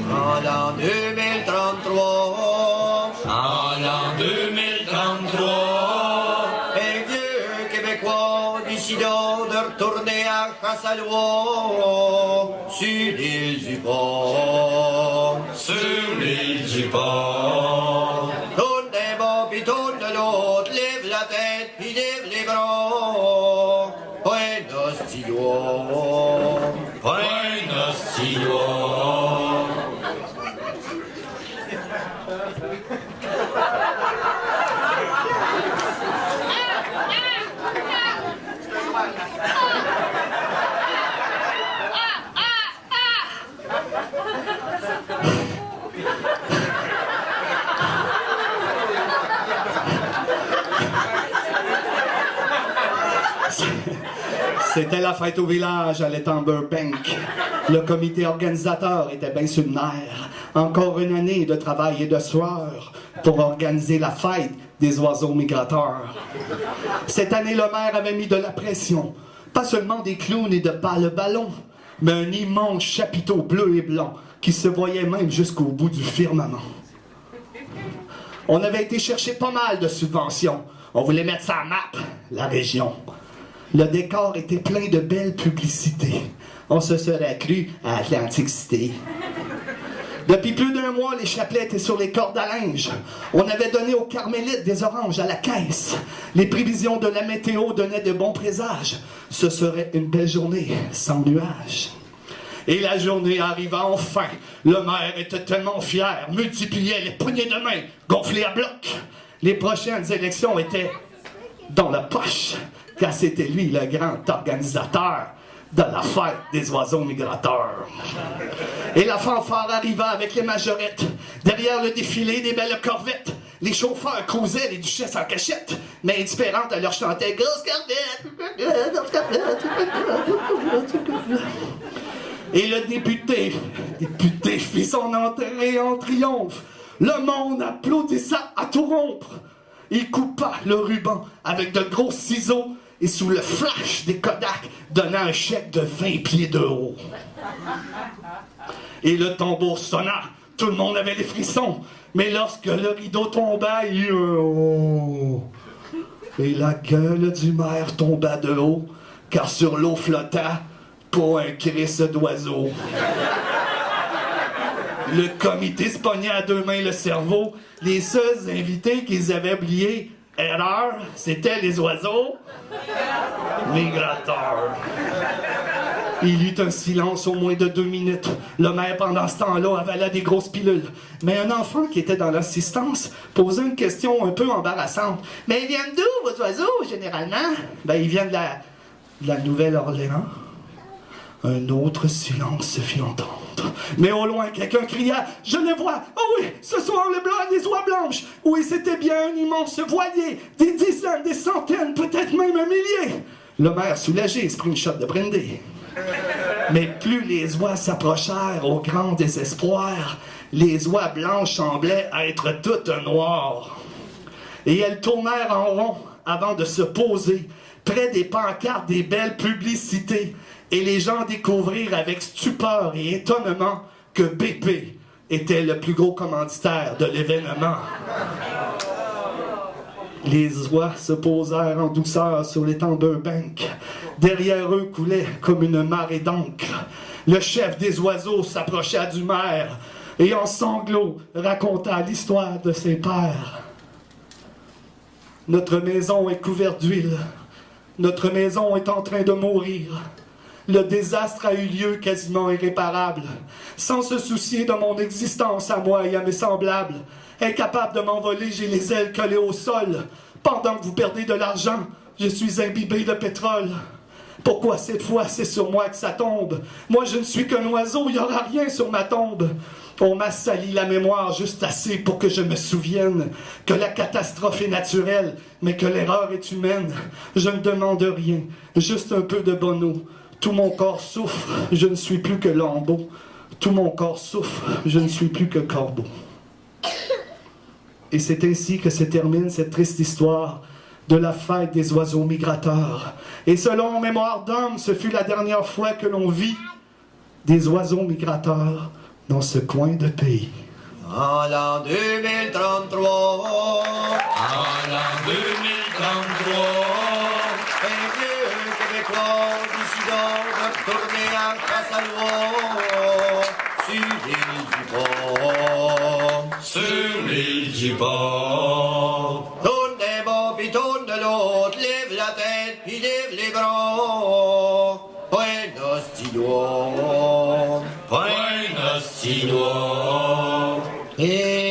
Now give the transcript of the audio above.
En l'an 2033, en l'an 2033, un vieux Québécois décida de retourner à Chassalouan, sur l'île du port, sur l'île du port. Tourne d'un bord pis tourne de l'autre, lève la tête pis lève les bras, point d'hostiois, point d'hostiois. C'était la fête au village à l'étang Burbank. Le comité organisateur était bien sur le nerf. Encore une année de travail et de sueur pour organiser la fête des oiseaux migrateurs. Cette année, le maire avait mis de la pression. Pas seulement des clowns et de pâles ballons, mais un immense chapiteau bleu et blanc qui se voyait même jusqu'au bout du firmament. On avait été chercher pas mal de subventions. On voulait mettre ça à map, la région. Le décor était plein de belles publicités. On se serait cru à Atlantic City. Depuis plus d'un mois, les chapelets étaient sur les cordes à linge. On avait donné aux carmélites des oranges à la caisse. Les prévisions de la météo donnaient de bons présages. Ce serait une belle journée, sans nuages. Et la journée arriva enfin. Le maire était tellement fier, multipliait les poignées de main, gonflées à bloc. Les prochaines élections étaient dans la poche, car c'était lui le grand organisateur de la fête des oiseaux migrateurs. Et la fanfare arriva avec les majorettes. Derrière le défilé des belles corvettes, les chauffeurs causaient les duchesses en cachette, mais indifférentes, elles leur chantaient « Grosse corvette! » Et le député fit son entrée en triomphe. Le monde applaudissa à tout rompre. Il coupa le ruban avec de gros ciseaux et sous le flash des Kodak donna un chèque de 20 pieds de haut. Et le tambour sonna, tout le monde avait les frissons, mais lorsque le rideau tomba, il y eut un oh. Et la gueule du maire tomba de haut, car sur l'eau flotta pas un crisse d'oiseau. Le comité se pognait à deux mains le cerveau. Les seuls invités qu'ils avaient oubliés, erreur, c'était les oiseaux migrateurs. Il y eut un silence au moins de 2 minutes. Le maire, pendant ce temps-là, avala des grosses pilules. Mais un enfant qui était dans l'assistance posait une question un peu embarrassante. « Mais ils viennent d'où, vos oiseaux, généralement? » « Ben, ils viennent de la Nouvelle-Orléans. » Un autre silence se fit entendre. Mais au loin, quelqu'un cria « Je les vois! Oh oui, ce sont les oies blanches! Oui, c'était bien un immense voilier! Des dizaines, des centaines, peut-être même un millier! » Le maire, soulagé, se prit une shot de brandy. Mais plus les oies s'approchèrent, au grand désespoir, les oies blanches semblaient être toutes noires. Et elles tournèrent en rond avant de se poser près des pancartes des belles publicités. Et les gens découvrirent avec stupeur et étonnement que BP était le plus gros commanditaire de l'événement. Les oies se posèrent en douceur sur l'étang Burbank. Derrière eux coulait comme une marée d'encre. Le chef des oiseaux s'approcha du maire et en sanglots raconta l'histoire de ses pères. Notre maison est couverte d'huile. Notre maison est en train de mourir. Le désastre a eu lieu quasiment irréparable, sans se soucier de mon existence à moi et à mes semblables. Incapable de m'envoler, j'ai les ailes collées au sol. Pendant que vous perdez de l'argent, je suis imbibé de pétrole. Pourquoi cette fois c'est sur moi que ça tombe? Moi je ne suis qu'un oiseau, il n'y aura rien sur ma tombe. On m'a sali la mémoire juste assez pour que je me souvienne que la catastrophe est naturelle, mais que l'erreur est humaine. Je ne demande rien, juste un peu de bonne eau. Tout mon corps souffre, je ne suis plus que lambeau. Tout mon corps souffre, je ne suis plus que corbeau. Et c'est ainsi que se termine cette triste histoire de la fête des oiseaux migrateurs. Et selon Mémoire d'homme, ce fut la dernière fois que l'on vit des oiseaux migrateurs dans ce coin de pays. En l'an 2033, En l'an 2033, un vieux Québécois décidant de retourner à Chassalouan, sur l'île du port. sur l'île du port. Tourne d'un bord puis tourne de l'autre, lève la tête puis lève les bras. Point d'ostinois. Point ostinois. Et